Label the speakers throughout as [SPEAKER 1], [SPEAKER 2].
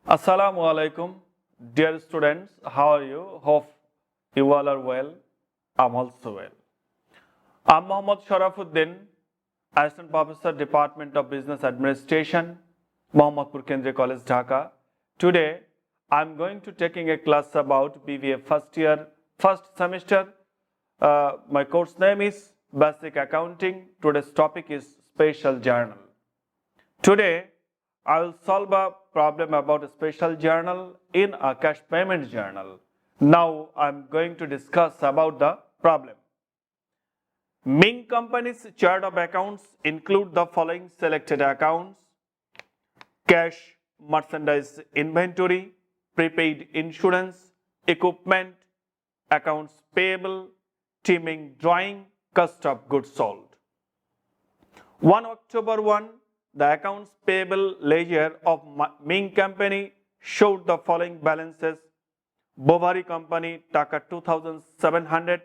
[SPEAKER 1] Assalamu alaikum, dear students. How are you? Hope you all are well. I'm also well. I'm Mohammad Sharafuddin, Assistant Professor, Department of Business Administration, Mohammadpur Kendriya College, Dhaka. Today, I'm going to taking a class about BBA first year, first semester. My course name is Basic Accounting. Today's topic is Special Journal. Today, I will solve a problem about a special journal in a cash payment journal. Now I'm going to discuss about the problem. Ming Company's chart of accounts include the following selected accounts: cash, merchandise inventory, prepaid insurance, equipment, accounts payable, teaming drawing, cost of goods sold. 1 October 1, the accounts payable ledger of Ming Company showed the following balances: Bovary Company Taka 2,700,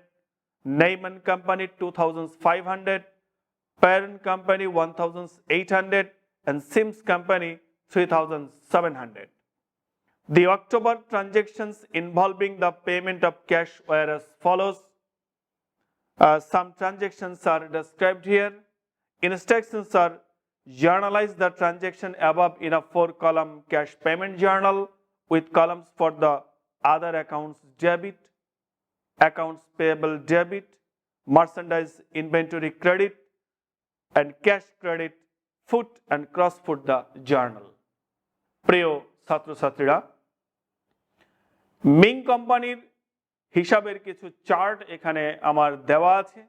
[SPEAKER 1] Neyman Company 2,500, Parent Company 1,800, and Sims Company 3,700. The October transactions involving the payment of cash were as follows. Some transactions are described here. Instructions are: journalize the transaction above in a 4-column cash payment journal with columns for the other accounts debit, accounts payable debit, merchandise inventory credit, and cash credit. Foot and cross foot the journal. প্রিয় ছাত্রছাত্রীরা, Ming কোম্পানির হিসাবের কিছু chart এখানে আমার দেওয়া আছে।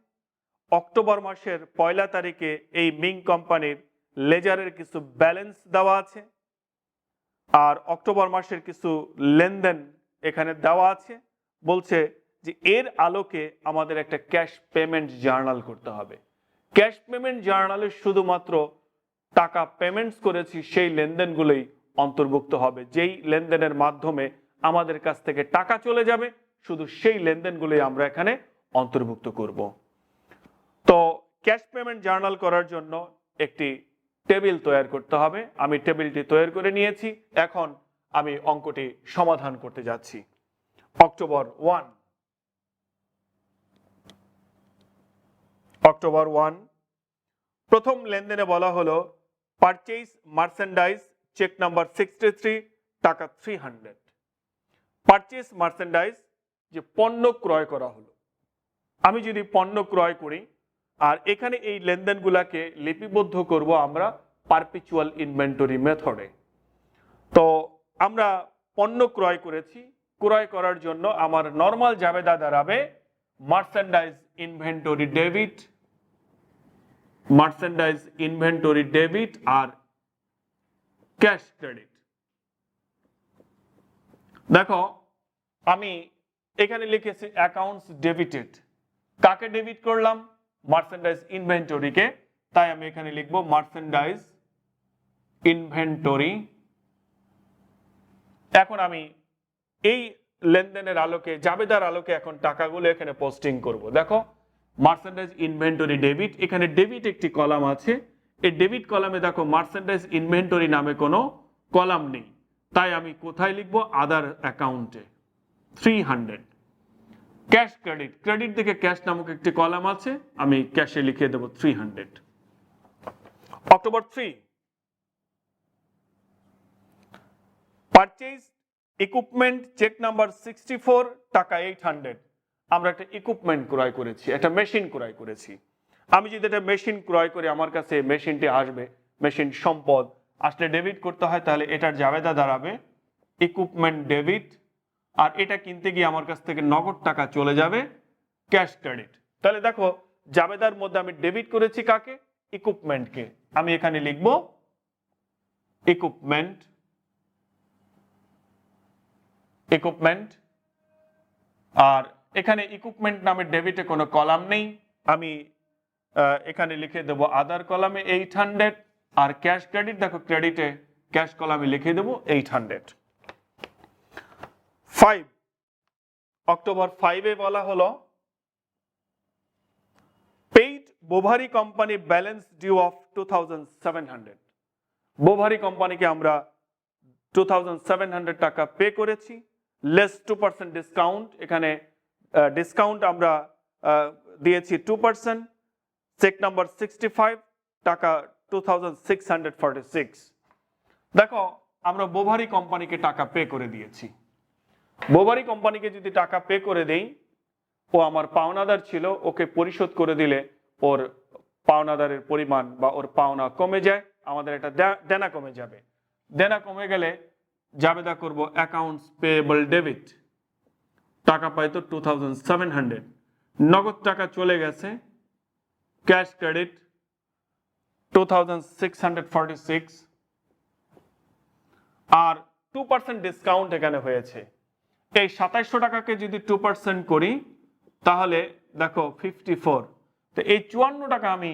[SPEAKER 1] October মাসের 1 তারিখে এই মিং কোম্পানির লেজারের কিছু ব্যালেন্স দেওয়া আছে, আর অক্টোবর মাসের কিছু লেনদেন এখানে দেওয়া আছে। বলছে যে এর আলোকে আমাদের একটা ক্যাশ পেমেন্ট জার্নাল করতে হবে। ক্যাশ পেমেন্ট জার্নালে শুধুমাত্র টাকা পেমেন্টস করেছি সেই লেনদেনগুলোই অন্তর্ভুক্ত হবে। যেই লেনদেনের মাধ্যমে আমাদের কাছ থেকে টাকা চলে যাবে, শুধু সেই লেনদেনগুলোই আমরা এখানে অন্তর্ভুক্ত করব। তো ক্যাশ পেমেন্ট জার্নাল করার জন্য একটি টেবিল তৈরি করতে হবে। আমি টেবিলটি তৈরি করে নিয়েছি। এখন আমি অঙ্কটি সমাধান করতে যাচ্ছি। অক্টোবর 1, প্রথম লেনদেনে বলা হলো পারচেজ মার্চেন্ডাইজ, চেক নাম্বার 63, টাকা 300। পারচেজ মার্চেন্ডাইজ যে পণ্য ক্রয় করা হলো। আমি যদি পণ্য ক্রয় করি আর এখানে এই লেনদেনগুলোকে লিপিবদ্ধ করব আমরা পারপিচুয়াল ইনভেন্টরি মেথডে। তো আমরা পণ্য ক্রয় করেছি, ক্রয় করার জন্য আমার নরমাল জাবেদা দাঁড়াবে merchandise inventory debit, merchandise inventory debit আর ক্যাশ ক্রেডিট। দেখো আমি এখানে লিখেছি অ্যাকাউন্টস ডেবিটেড। কাকে ডেবিট করলাম? মার্চেন্ডাইজ ইনভেন্টরিকে। তাই আমি এখানে লিখব মার্চেন্ডাইজ ইনভেন্টরি। এখন আমি এই লেনদেনের আলোকে, জাবেদার আলোকে এখন টাকাগুলো এখানে পোস্টিং করব। দেখো মার্চেন্ডাইজ ইনভেন্টরি ডেবিট, এখানে ডেবিট একটি কলাম আছে। এই ডেবিট কলামে দেখো মার্চেন্ডাইজ ইনভেন্টরি নামে কোনো কলাম নেই। তাই আমি কোথায় লিখব? আদার অ্যাকাউন্টে 300। ক্যাশ ক্রেডিট, ক্রেডিট থেকে ক্যাশ নামক একটি কলাম আছে, আমি ক্যাশে লিখে দেব 300। October 3, purchase equipment, cheque number 64, টাকা 800। আমরা একটা ইকুইপমেন্ট ক্রয় করেছি, একটা মেশিন ক্রয় করেছি। আমি যদি একটা মেশিন ক্রয় করি, আমার কাছে মেশিনটি আসবে, মেশিন সম্পদ আসলে ডেবিট করতে হয়, তাহলে এটার জাবেদা দাঁড়াবে ইকুইপমেন্ট ডেবিট। আর এটা কিনতে গিয়ে আমার কাছ থেকে নগদ টাকা চলে যাবে ক্যাশ ক্রেডিট। তাহলে দেখো জাবেদার মধ্যে আমি ডেবিট করেছি কাকে? ইকুইপমেন্টকে। আমি এখানে লিখব ইকুইপমেন্ট, ইকুইপমেন্ট। আর এখানে ইকুইপমেন্ট নামে ডেবিটে কোনো কলাম নেই, আমি এখানে লিখে দেব আদার কলামে 800। আর ক্যাশ ক্রেডিট, দেখো ক্রেডিটে ক্যাশ কলামে লিখে দেব 800। 5, অক্টোবর 5-এ বলা হলো paid Bovary company balance due of 2,700। Bovary কোম্পানিকে আমরা 2700 টাকা পে করেছি, লেস 2% ডিসকাউন্ট, এখানে ডিসকাউন্ট আমরা দিয়েছি 2%, চেক নাম্বার 65 টাকা 2646। দেখো আমরা বোভারি কোম্পানিকে টাকা পে করে দিয়েছি। বোভারি কোম্পানিকে যদি টাকা পে করে দেই, ও আমার পাওনাদার ছিল, ওকে পরিশোধ করে দিলে ওর পাওনাদারের পরিমাণ বা ওর পাওনা কমে যায়, আমাদের এটা দেনা কমে যাবে। দেনা কমে গেলে জাবেদা করব অ্যাকাউন্টস পেয়েবল ডেবিট, টাকা পাইতো 2700, নগদ টাকা চলে গেছে, ক্যাশ ক্রেডিট 2646, আর 2% ডিসকাউন্ট এখানে হয়েছে। এই 2700 টাকাকে যদি 2% করি তাহলে দেখো 54, তো এই 54 টাকা আমি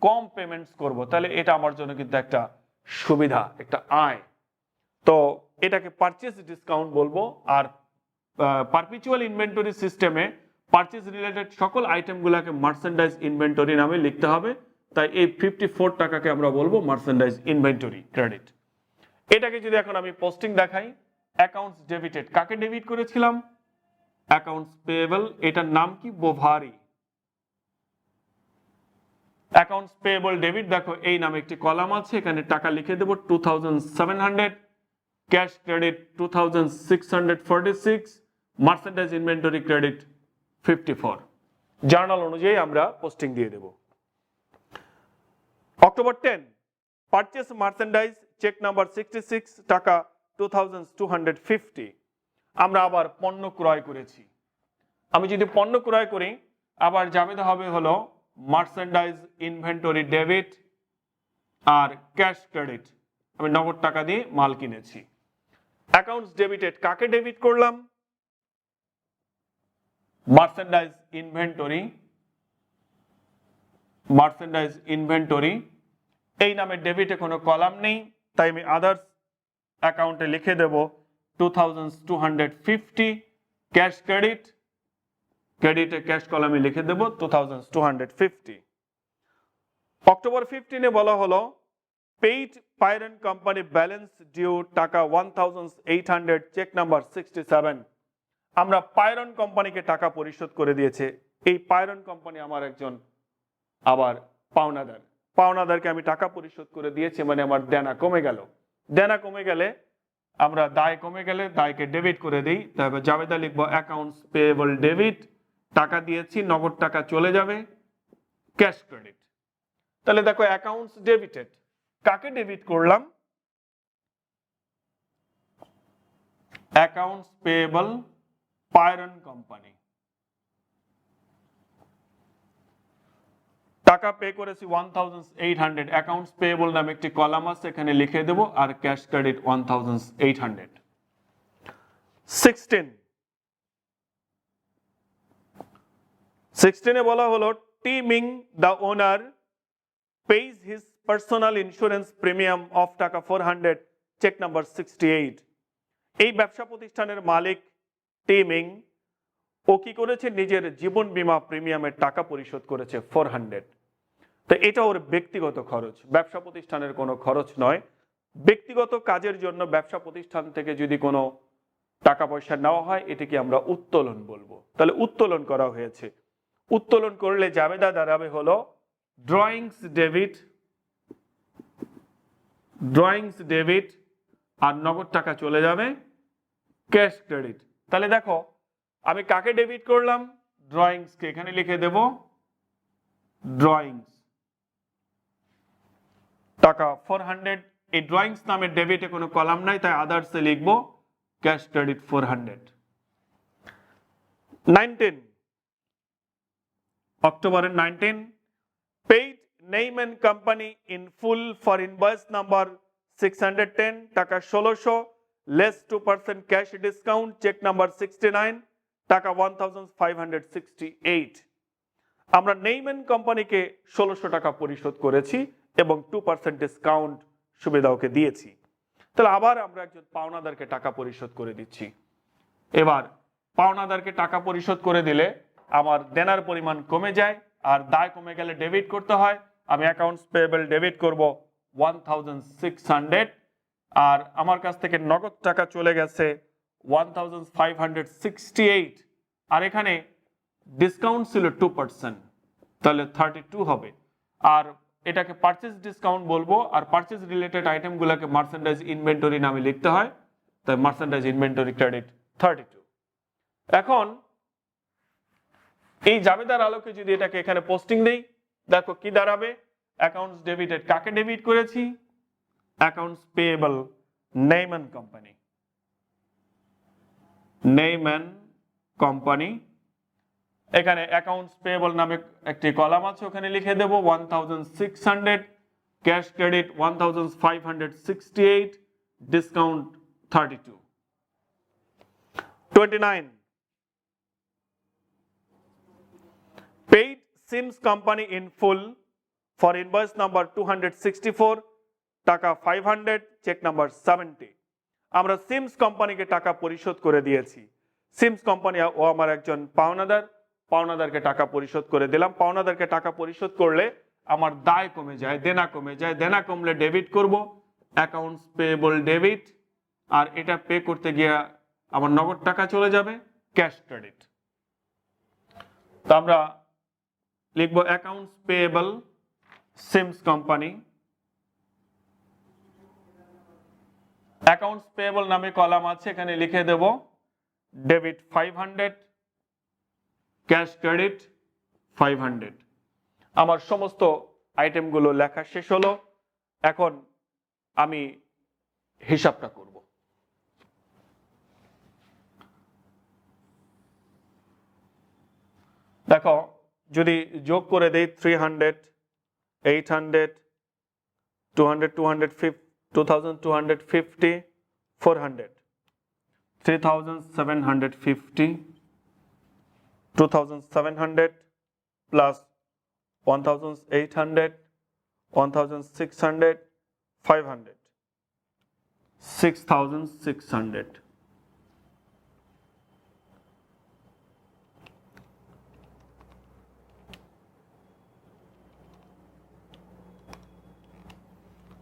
[SPEAKER 1] কম পেমেন্টস করব, তাহলে এটা আমার জন্য কিন্তু একটা সুবিধা, একটা আয়। তো এটাকে পারচেজ ডিসকাউন্ট বলবো। আর পারপিচুয়াল ইনভেন্টরি সিস্টেমে পারচেজ রিলেটেড সকল আইটেমগুলোকে মার্চেন্ডাইজ ইনভেন্টরি নামে লিখতে হবে, তাই এই 54 টাকাকে আমরা বলবো মার্চেন্ডাইজ ইনভেন্টরি ক্রেডিট। এটাকে যদি এখন আমি পোস্টিং দেখাই, অ্যাকাউন্টস ডেবিটেড, কাকে ডেবিট করেছিলাম? অ্যাকাউন্টস পেয়েবল, এটার নাম কি? বোভারি। অ্যাকাউন্টস পেয়েবল ডেবিট, দেখো এই নামে একটি কলাম আছে, এখানে টাকা লিখে দেব 2700, cash credit 2646, merchandise inventory credit 54। Journal অনুযায়ী আমরা পোস্টিং দিয়ে দেব। October 10, purchase merchandise, cheque number 66 টাকা 2250। আমরা আবার পণ্য ক্রয় করেছি। আমি যদি পণ্য ক্রয় করি, আবার জাবেদা হবে হলো মার্চেন্ডাইজ ইনভেন্টরি ডেবিট আর ক্যাশ ক্রেডিট, আমি নগদ টাকা দিয়ে মাল কিনেছি। অ্যাকাউন্টস ডেবিটেড, কাকে ডেবিট করলাম? মার্চেন্ডাইজ ইনভেন্টরি, মার্চেন্ডাইজ ইনভেন্টরি এই নামে ডেবিটে কোনো কলাম নেই, তাই আমি আদার্স অ্যাকাউন্টে লিখে দেব 2250, ক্যাশ ক্রেডিট, ক্রেডিটে ক্যাশ কলামে লিখে দেব 2250। অক্টোবর 15-এ বলা হলো পেইড পাইরন কোম্পানি ব্যালেন্স ডিউ টাকা 1800, চেক নাম্বার 67। আমরা পাইরন কোম্পানিকে টাকা পরিশোধ করে দিয়েছে। এই পাইরন কোম্পানি আমার একজন আবার পাওনাদার, পাওনাদারকে আমি টাকা পরিশোধ করে দিয়েছি, মানে আমার দেনা কমে গেল। দেনা কমে গেলে আমরা দায় কমে গেলে দায়কে ডেবিট করে দিই, তারপর জাবেদা লিখবো অ্যাকাউন্টস পেয়েবল ডেবিট, টাকা দিয়েছি, নগদ টাকা চলে যাবে, ক্যাশ ক্রেডিট। তাহলে দেখো অ্যাকাউন্টস ডেবিটেড, কাকে ডেবিট করলাম? অ্যাকাউন্টস পেয়েবল পাইরন কোম্পানি, টাকা পে করেছি 1800, অ্যাকাউন্টস পেয়েবল নামে একটি কলাম আছে, এখানে লিখে দেব, আর ক্যাশ ক্রেডিট 1800। 16-এ বলা হলো T Ming the owner pays his personal insurance premium of টাকা 400, চেক নাম্বার 68। এই ব্যবসা প্রতিষ্ঠানের মালিক টি মিং, ও কি করেছে? নিজের জীবন বীমা প্রিমিয়ামের টাকা পরিশোধ করেছে 400। তো এটা ওর ব্যক্তিগত খরচ, ব্যবসা প্রতিষ্ঠানের কোনো খরচ নয়। ব্যক্তিগত কাজের জন্য ব্যবসা প্রতিষ্ঠান থেকে যদি কোনো টাকা পয়সা নেওয়া হয়, এটাকে আমরা উত্তোলন বলবো। তাহলে উত্তোলন করা হয়েছে। উত্তোলন করলে জাবেদা দাঁড়াবে হলো ড্রয়িংস ডেবিট, ড্রয়িংস ডেবিট, আর নগদ টাকা চলে যাবে ক্যাশ ক্রেডিট। তাহলে দেখো আমি কাকে ডেবিট করলাম? ড্রয়িংসকে, এখানে লিখে দেব ড্রয়িংস, টাকা 400। এই ড্রয়িংস নামে ডেবিটে কোনো কলাম নাই, তাই আদার্সে লিখবো ক্যাশ ক্রেডিট 400। 19, অক্টোবরের 19, paid name and company in full for invoice number 610, টাকা 1600, less 2% cash discount, check number 69, টাকা 1568। আমরা নেম এন্ড কোম্পানিকে 1600 টাকা পরিশোধ করেছি এবং 2% ডিসকাউন্ট সুবিধা ওকে দিয়েছি। তাহলে আবার আমরা একজন পাওনাদারকে টাকা পরিশোধ করে দিচ্ছি। এবার পাওনাদারকে টাকা পরিশোধ করে দিলে আমার দেনার পরিমাণ কমে যায়, আর দায় কমে গেলে ডেবিট করতে হয়। আমি অ্যাকাউন্টস পেয়েবল ডেবিট করব 1600, আর আমার কাছ থেকে নগদ টাকা চলে গেছে 1568, আর এখানে ডিসকাউন্ট ছিল 2%, তাহলে 32 হবে। আর এটাকে পারচেজ ডিসকাউন্ট বলবো, আর পারচেজ রিলেটেড আইটেমগুলোকে মার্চেন্ডাইজ ইনভেন্টরি নামে লিখতে হয়, তাই মার্চেন্ডাইজ ইনভেন্টরি ক্রেডিট 32। এখন এই জাবেদার আলোকে যদি এটাকে এখানে পোস্টিং দেই, দেখো কি দাঁড়াবে। অ্যাকাউন্টস ডেবিটেড কাকে ডেবিট করেছি? Accounts payable Neiman company, Neiman company. এখানে অ্যাকাউন্টস পেয়েবল নামে একটি কলাম আছে, ওখানে লিখে দেব 1600, cash credit 1568, discount 32। 29, paid Sims company in full for invoice number 264, টাকা 500, চেক নাম্বার 70। আমরা সিমস কোম্পানিকে টাকা পরিশোধ করে দিয়েছি। সিমস কোম্পানি ও আমার একজন পাওনাদার, পাওনাদারকে টাকা পরিশোধ করে দিলাম। পাওনাদারকে টাকা পরিশোধ করলে আমার দায় কমে যায়, দেনা কমে যায়। দেনা কমলে ডেবিট করব, অ্যাকাউন্টস পেয়েবল ডেবিট, আর এটা পে করতে গিয়ে আমার নগদ টাকা চলে যাবে, ক্যাশ ক্রেডিট। তো আমরা লিখবো accounts payable seems company. Accounts payable নামে কলাম আছে, এখানে লিখে দেব ডেবিট 500, ক্যাশ ক্রেডিট 500। আমার সমস্ত আইটেমগুলো লেখা শেষ হলো। এখন আমি হিসাবটা করব। দেখো, যদি যোগ করে দেই 300, 800, 200, 250, 2250, 400, 3750, 2700 plus 1800, 1600, 500, 6600।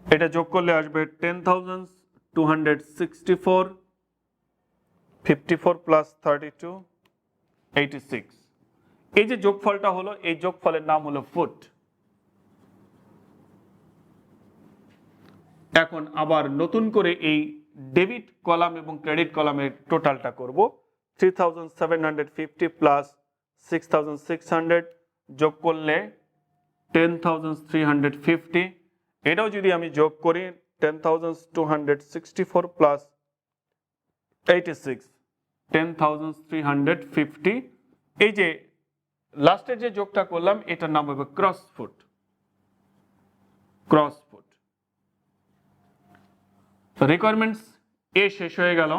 [SPEAKER 1] এটা যোগ করলে আসবে 10,264, 54 প্লাস 32, 86। এই যে যোগফলটা হলো, এই যোগফলের নাম হলো ফুট। এখন আবার নতুন করে এই ডেবিট কলাম এবং ক্রেডিট কলামের টোটালটা করব। 3750 প্লাস 6600 যোগ করলে 10,350। এটাও যদি আমি যোগ করি 10,264 প্লাস 86, 10,350। এই যে লাস্টের যে যোগটা করলাম, এটার নাম হবে ক্রস ফুট, ক্রস ফুট। তো রিকোয়ারমেন্টস এ শেষ হয়ে গেল।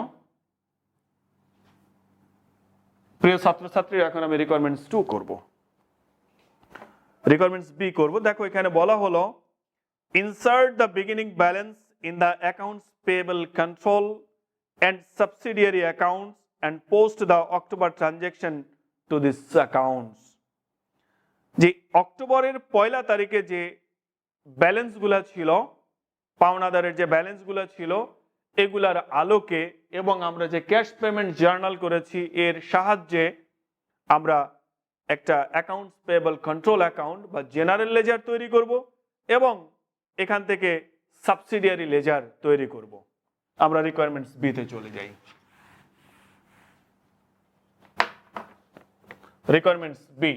[SPEAKER 1] প্রিয় ছাত্রছাত্রী, এখন আমি রিকোয়ারমেন্টস 2 করব, রিকোয়ারমেন্টস বি করব। দেখো এখানে বলা হলো insert the beginning balance in the accounts payable control and subsidiary accounts and post the October transaction to this accounts। যে অক্টোবরের 1 তারিখে যে ব্যালেন্সগুলো ছিল, পাওনাদারের যে ব্যালেন্সগুলো ছিল, এগুলার আলোকে এবং আমরা যে ক্যাশ পেমেন্ট জার্নাল করেছি এর সাহায্যে আমরা একটা অ্যাকাউন্টস পেয়েবল কন্ট্রোল অ্যাকাউন্ট বা জেনারেল লেজার তৈরি করব এবং এখান থেকে সাবসিডিয়ারি লেজার তৈরি করব। আমরা রিকোয়ারমেন্টস বি তে চলে যাই। রিকোয়ারমেন্টস বি,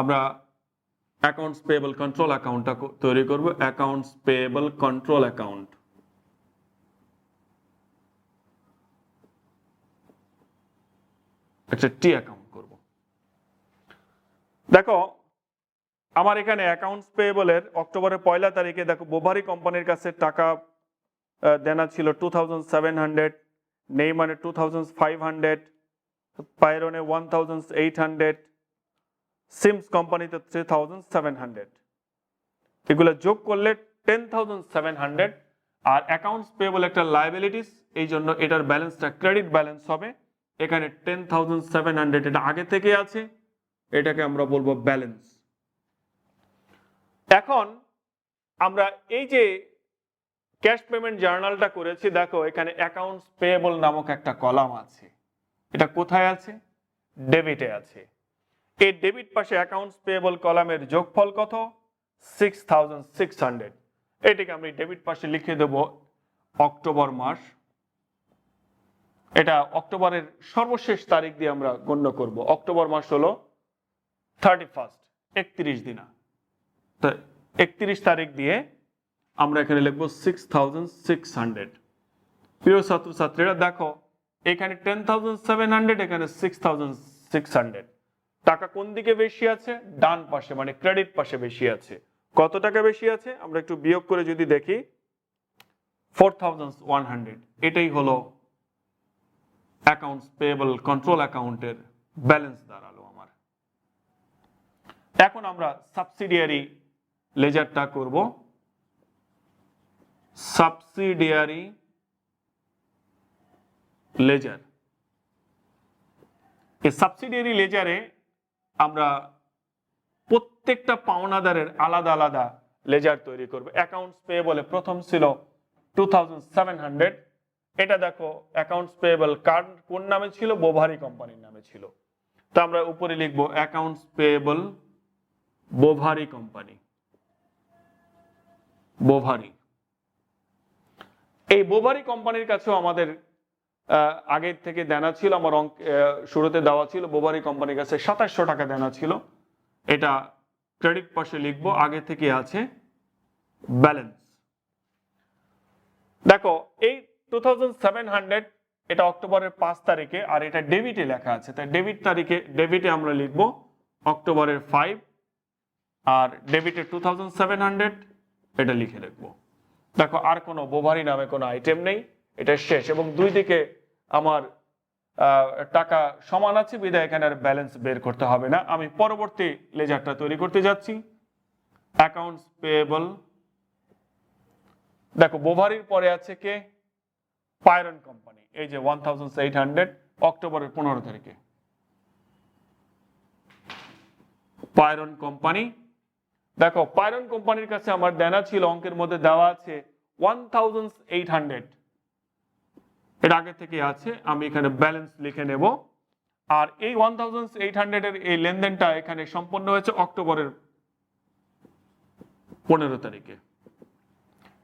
[SPEAKER 1] আমরা অ্যাকাউন্টস পেয়েবল কন্ট্রোল অ্যাকাউন্টটা তৈরি করব। অ্যাকাউন্টস পেয়েবল কন্ট্রোল অ্যাকাউন্ট, একটা টি অ্যাকাউন্ট করব। দেখো আমার এখানে অ্যাকাউন্টস পেয়েবলের অক্টোবরের 1 তারিখে দেখো বোভারি কোম্পানির কাছে টাকা দেনা ছিল 2700, নেইমারে 2500, পাইরনে 1800, সিমস কোম্পানিতে 3700। এগুলো যোগ করলে 10,700। আর অ্যাকাউন্টস পেয়েবল একটা লায়াবিলিটিস, এই জন্য এটার ব্যালেন্সটা ক্রেডিট ব্যালেন্স হবে। এখানে 10,700 এটা আগে থেকে আছে, এটাকে আমরা বলবো ব্যালেন্স। এখন আমরা এই যে ক্যাশ পেমেন্ট জার্নালটা করেছি, দেখো এখানে অ্যাকাউন্টস পেয়েবল নামক একটা কলাম আছে। এটা কোথায় আছে? ডেবিটে আছে। এই ডেবিট পাশে অ্যাকাউন্টস পেয়েবল কলামের যোগফল কত? 6600। এটাকে আমি ডেবিট পাশে লিখে দেব অক্টোবর মাস। এটা অক্টোবরের সর্বশেষ তারিখ দিয়ে আমরা গণ্য করব। অক্টোবর মাস হলো 31, 31 দিনা। তো 31 তারিখ দিয়ে আমরা এখানে লিখবো 6600। প্রিয় ছাত্রছাত্রীরা দেখো এখানে 10700, এখানে 6600। টাকা কোন দিকে বেশি আছে? ডান পাশে, মানে ক্রেডিট পাশে বেশি আছে। কত টাকা বেশি আছে? আমরা একটু বিয়োগ করে যদি দেখি 4100। এটাই হলো অ্যাকাউন্টস পেয়েবল কন্ট্রোল অ্যাকাউন্টের ব্যালেন্স দাঁড়ালো আমার। এখন আমরা সাবসিডিয়ারি লেজারটা করব। সাবসিডিয়ারি লেজার, এই সাবসিডিয়ারি লেজারে আমরা প্রত্যেকটা পাওনাদারের আলাদা আলাদা লেজার তৈরি করব। অ্যাকাউন্টস পেয়েবলে প্রথম ছিল 2700। এটা দেখো অ্যাকাউন্টস পেয়েবল কার্ড কোন নামে ছিল? বোভারি কোম্পানির নামে ছিল। তো আমরা উপরে লিখবো accounts payable Bovary company. Bovary, এই বোভারি কোম্পানির কাছেও আমাদের আগের থেকে দেনা ছিল। আমার শুরুতে দেওয়া ছিল বোভারি কোম্পানির কাছে 2700 টাকা দেনা ছিল। এটা ক্রেডিট পাশে লিখবো, আগে থেকে আছে ব্যালেন্স। দেখো এই 2700 এটা অক্টোবরের 5 তারিখে, আর এটা ডেবিটে লেখা আছে। তাই ডেবিটে আমরা লিখবো অক্টোবরের 5, আর ডেবিটে 2700 এটা লিখে রাখবো। দেখো আর কোনো বোভারি নামে কোনো আইটেম নেই, এটা শেষ। এবং দুই দিকে আমার টাকা সমান আছে, বিধায় এখানে আর ব্যালেন্স বের করতে হবে না। আমি পরবর্তী লেজারটা তৈরি করতে যাচ্ছি। অ্যাকাউন্টস পেয়েবল, দেখো বোভারির পরে আছে কে? পাইরন কোম্পানি। এই যে 1800 অক্টোবরের 15 তারিখে পাইরন কোম্পানি। দেখো পাইরন কোম্পানির কাছে আমার দেনা ছিল, অঙ্কের মধ্যে দেওয়া আছে 1800। এর আগে থেকে আছে, আমি এখানে ব্যালেন্স লিখে নেব। আর এই 1800 এর এই লেনদেনটা এখানে সম্পন্ন হয়েছে অক্টোবরের 15 তারিখে।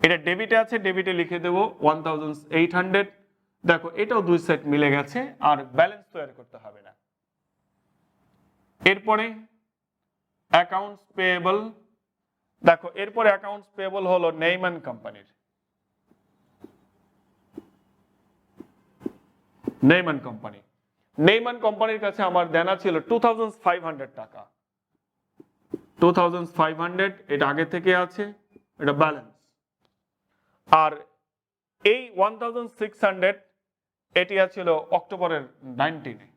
[SPEAKER 1] এটা ডেবিটে আছে, ডেবিটে লিখে দেব 1800। দেখো এটাও দুই সেট মিলে গেছে, আর ব্যালেন্স তৈরি করতে হবে না। এরপরে অ্যাকাউন্টস পেয়েবল, দেখো এরপরে অ্যাকাউন্টস পেয়েবল হলো নেইমান কোম্পানির। নেইমান কোম্পানি, নেইমান কোম্পানির কাছে আমার দেনা ছিল 2500 টাকা। 2500 এটা আগে থেকে আছে, এটা ব্যালেন্স। আর এই 1600 এটি ছিল অক্টোবরের 19-এ।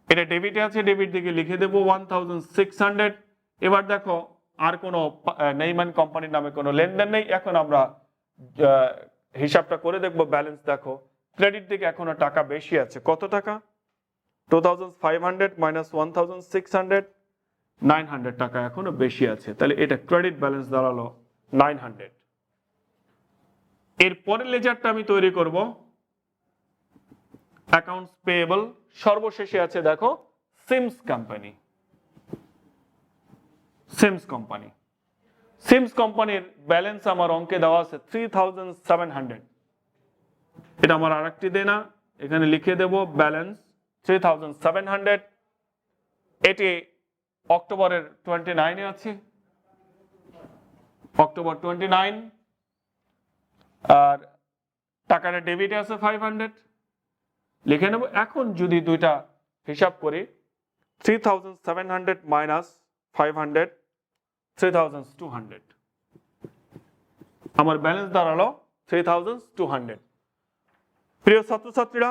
[SPEAKER 1] এটা ডেবিটে আছে, ডেবিট দিকে লিখে দেব 1600। এবার দেখো আর কোনো নেইমান কোম্পানির নামে কোনো লেনদেন নেই। এখন আমরা হিসাবটা করে দেখবো ব্যালেন্স। দেখো ক্রেডিট দিকে এখনো টাকা বেশি আছে। কত টাকা? 2500 মাইনাস 1600, 900 টাকা এখনো বেশি আছে। তাহলে এটা ক্রেডিট ব্যালেন্স দাঁড়ালো 900। এর পরের লেজারটা আমি তৈরি করব অ্যাকাউন্টস পেয়েবল। সর্বশেষে আছে দেখো seems company. Seems company, seems কোম্পানির ব্যালেন্স আমার অঙ্কে দেওয়া আছে 3700। এটা আমার আরেকটি দেনা, এখানে লিখে দেব ব্যালেন্স 3700। এটি অক্টোবরের 29-এ আছে, অক্টোবর 29। আর টাকাটা ডেবিটে আছে 500, লিখে নেব। এখন যদি দুইটা হিসাব করি, 3700 মাইনাস 500, 3200, আমার ব্যালেন্স দাঁড়ালো 3200। প্রিয় ছাত্রছাত্রীরা,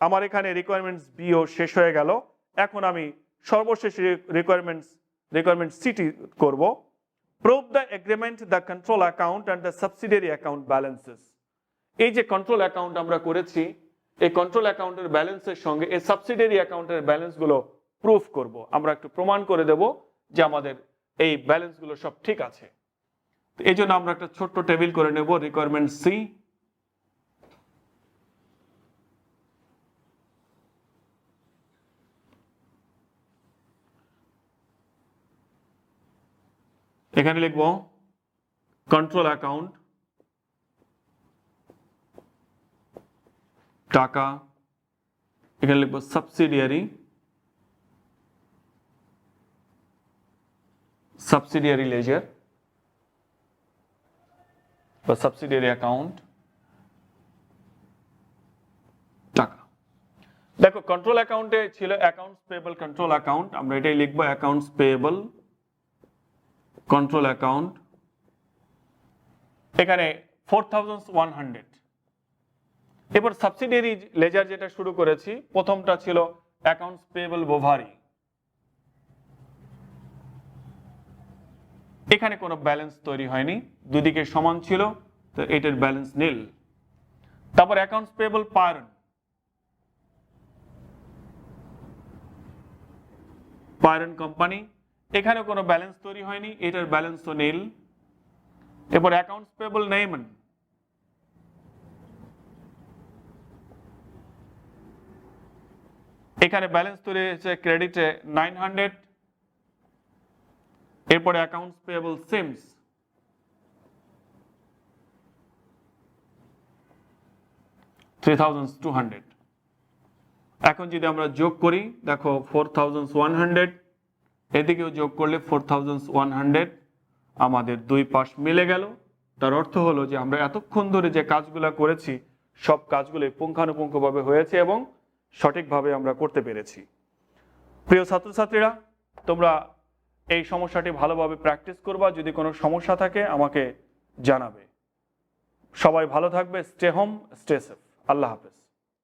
[SPEAKER 1] আমার এখানে রিকোয়ারমেন্টস বিও শেষ হয়ে গেল। এখন আমি সর্বশেষ রিকোয়ারমেন্ট সিটি করব। Prove the agreement, the control account and the subsidiary account balances. এই যে কন্ট্রোল অ্যাকাউন্ট আমরা করেছি, এই কন্ট্রোল অ্যাকাউন্টের ব্যালেন্সের সঙ্গে এই সাবসিডিয়ারি অ্যাকাউন্টের ব্যালেন্সগুলো প্রুফ করব। আমরা একটু প্রমাণ করে দেব যে আমাদের এই ব্যালেন্সগুলো সব ঠিক আছে। এই জন্য আমরা একটা ছোট্ট টেবিল করে নেব, রিকোয়ারমেন্ট সি। এখানে লিখব কন্ট্রোল অ্যাকাউন্ট, টাকা, এখানে লিখব সাবসিডিয়ারি, সাবসিডিয়ারি লেজার বা সাবসিডিয়ারি অ্যাকাউন্ট, টাকা। দেখো কন্ট্রোল অ্যাকাউন্টে ছিল অ্যাকাউন্টস পেয়েবল কন্ট্রোল অ্যাকাউন্ট, আমরা এটাই লিখবো অ্যাকাউন্টস পেয়েবল কন্ট্রোল অ্যাকাউন্ট। এখানে 4100। এবার সাবসিডিয়ারি লেজার যেটা শুরু করেছি, প্রথমটা ছিল অ্যাকাউন্টস পেয়েবল বোভারি, এখানে কোনো ব্যালেন্স তৈরি হয়নি, দুদিকে সমান ছিল, তো এটার ব্যালেন্স নীল। তারপর অ্যাকাউন্টস পেয়েবল পায়রন, পায়রন কোম্পানি, এখানে কোনো ব্যালেন্স তৈরি হয়নি, এটার ব্যালেন্সও নীল। এরপর অ্যাকাউন্টস পেয়েবল নেইমান, এখানে ব্যালেন্স তৈরি হয়েছে ক্রেডিটে 900। এরপরে অ্যাকাউন্টস পেয়েবল সিমস, $3,200। এখন যদি আমরা যোগ করি, দেখো 4100, এদিকেও যোগ করলে 4100, আমাদের দুই পাশ মিলে গেল। তার অর্থ হলো যে আমরা এতক্ষণ ধরে যে কাজগুলো করেছি সব কাজগুলো পুঙ্খানুপুঙ্খভাবে হয়েছে এবং সঠিকভাবে আমরা করতে পেরেছি। প্রিয় ছাত্রছাত্রীরা, তোমরা এই সমস্যাটি ভালোভাবে প্র্যাকটিস করবা, যদি কোনো সমস্যা থাকে আমাকে জানাবে। সবাই ভালো থাকবে, স্টে হোম, স্টে সেফ। আল্লাহ হাফেজ।